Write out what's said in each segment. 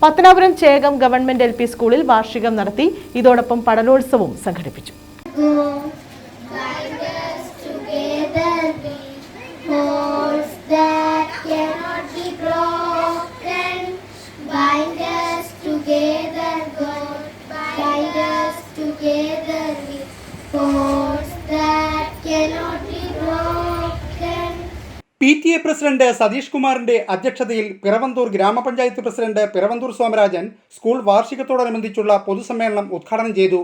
Pathanapuram Chekam government LP സ്കൂളിൽ വാർഷികം നടത്തി. ഇതോടൊപ്പം പഠനോത്സവവും സംഘടിപ്പിച്ചു. PTA പ്രസിഡന്റ് സതീഷ് കുമാറിന്റെ അധ്യക്ഷതയിൽ പിറവന്തൂർ ഗ്രാമപഞ്ചായത്ത് പ്രസിഡന്റ് പിറവന്തൂർ സോമരാജൻ സ്കൂൾ വാർഷികത്തോടനുബന്ധിച്ചുള്ള പൊതുസമ്മേളനം ഉദ്ഘാടനം ചെയ്തു.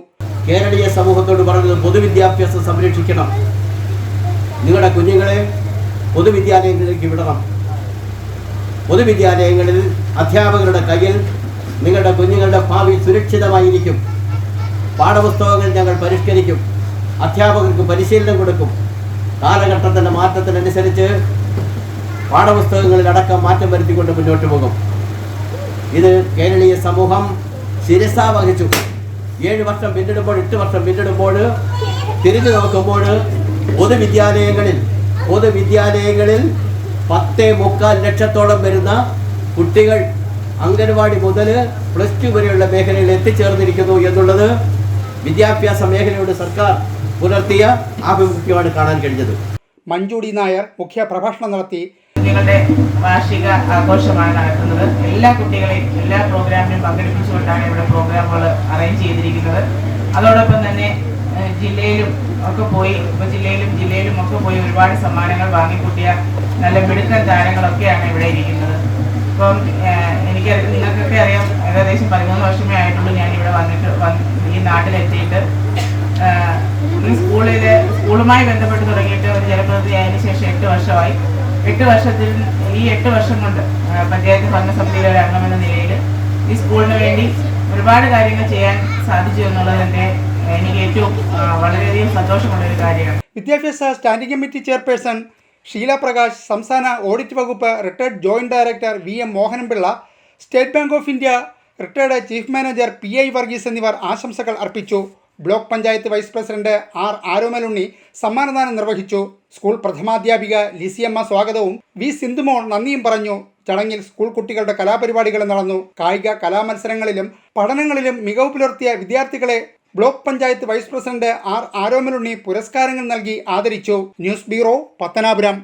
കേരളീയ സമൂഹത്തോട് പറഞ്ഞത് പൊതുവിദ്യാഭ്യാസം സംരക്ഷിക്കണം. നിങ്ങളുടെ കുഞ്ഞുങ്ങളെ പൊതുവിദ്യാലയങ്ങളിലേക്ക് വിടണം. പൊതുവിദ്യാലയങ്ങളിൽ അധ്യാപകരുടെ കയ്യിൽ നിങ്ങളുടെ കുഞ്ഞുങ്ങളുടെ ഭാവി സുരക്ഷിതമായിരിക്കും. പാഠപുസ്തകങ്ങൾ ഞങ്ങൾ പരിഷ്കരിക്കും. അധ്യാപകർക്ക് പരിശീലനം കൊടുക്കും. കാലഘട്ടത്തിൻ്റെ മാറ്റത്തിനനുസരിച്ച് പാഠപുസ്തകങ്ങളിലടക്കം മാറ്റം വരുത്തിക്കൊണ്ട് മുന്നോട്ട് പോകും. ഇത് കേരളീയ സമൂഹം ശിരസാ വഹിച്ചു. 7 വർഷം പിന്നിടുമ്പോൾ 8 വർഷം പിന്നിടുമ്പോൾ തിരിഞ്ഞു നോക്കുമ്പോൾ പൊതുവിദ്യാലയങ്ങളിൽ 10.25 ലക്ഷത്തോളം വരുന്ന കുട്ടികൾ അംഗൻവാടി മുതൽ +2 വരെയുള്ള മേഖലയിൽ എത്തിച്ചേർന്നിരിക്കുന്നു എന്നുള്ളത് വിദ്യാഭ്യാസ മേഖലയോട് സർക്കാർ പുലർത്തിയ ആഭിമുഖ്യമാണ് കാണാൻ കഴിഞ്ഞത്. മഞ്ജുടി നായർ മുഖ്യ പ്രഭാഷണം നടത്തി. കുട്ടികളുടെ വാർഷിക ആഘോഷമാണ് നടത്തുന്നത്. എല്ലാ കുട്ടികളെയും എല്ലാ പ്രോഗ്രാമിലും പങ്കെടുപ്പിച്ചുകൊണ്ടാണ് ഇവിടെ പ്രോഗ്രാമുകൾ അറേഞ്ച് ചെയ്തിരിക്കുന്നത്. അതോടൊപ്പം തന്നെ ജില്ലയിലും ഒക്കെ പോയി ഒരുപാട് സമ്മാനങ്ങൾ വാങ്ങിക്കൂട്ടിയ നല്ല മിടുക്കൻ താരങ്ങളൊക്കെയാണ് ഇവിടെ ഇരിക്കുന്നത്. ഇപ്പം നിങ്ങൾക്കൊക്കെ അറിയാം, ഏകദേശം 13 വർഷമേ ആയിട്ടുള്ളൂ ഞാൻ ഇവിടെ ഈ നാട്ടിലെത്തിയിട്ട്. ഈ സ്കൂളുമായി ബന്ധപ്പെട്ട് തുടങ്ങിയിട്ട് ഒരു ജനപ്രതിനിധിയായതിനു ശേഷം 8 വർഷമായി. 8 വർഷത്തിൽ ഈ 8 വർഷം കൊണ്ട് പഞ്ചായത്ത് ഭരണസമിതിയിലെ ഒരു അംഗമെന്ന നിലയിൽ ഈ സ്കൂളിന് വേണ്ടി ഒരുപാട് കാര്യങ്ങൾ ചെയ്യാൻ സാധിച്ചു എന്നുള്ളത് എനിക്ക് ഏറ്റവും വളരെയധികം സന്തോഷമുള്ളൊരു കാര്യമാണ്. വിദ്യാഭ്യാസ standing committee chairperson Sheela Prakash, സംസ്ഥാന ഓഡിറ്റ് വകുപ്പ് retired joint director VM Mohanan Pillai, State Bank of India retired chief manager PI Varghese എന്നിവർ ആശംസകൾ അർപ്പിച്ചു. Block panchayat vice president R Aromalunni സമ്മാനദാനം നിർവഹിച്ചു. സ്കൂൾ പ്രഥമാധ്യാപിക ലിസിയമ്മ സ്വാഗതവും V സിന്ധുമോൾ നന്ദിയും പറഞ്ഞു. ചടങ്ങിൽ സ്കൂൾ കുട്ടികളുടെ കലാപരിപാടികൾ നടന്നു. കായിക കലാമത്സരങ്ങളിലും പഠനങ്ങളിലും മികവ് പുലർത്തിയ വിദ്യാർത്ഥികളെ block panchayat vice president R Aromalunni പുരസ്കാരങ്ങൾ നൽകി ആദരിച്ചു. News bureau, Pathanapuram.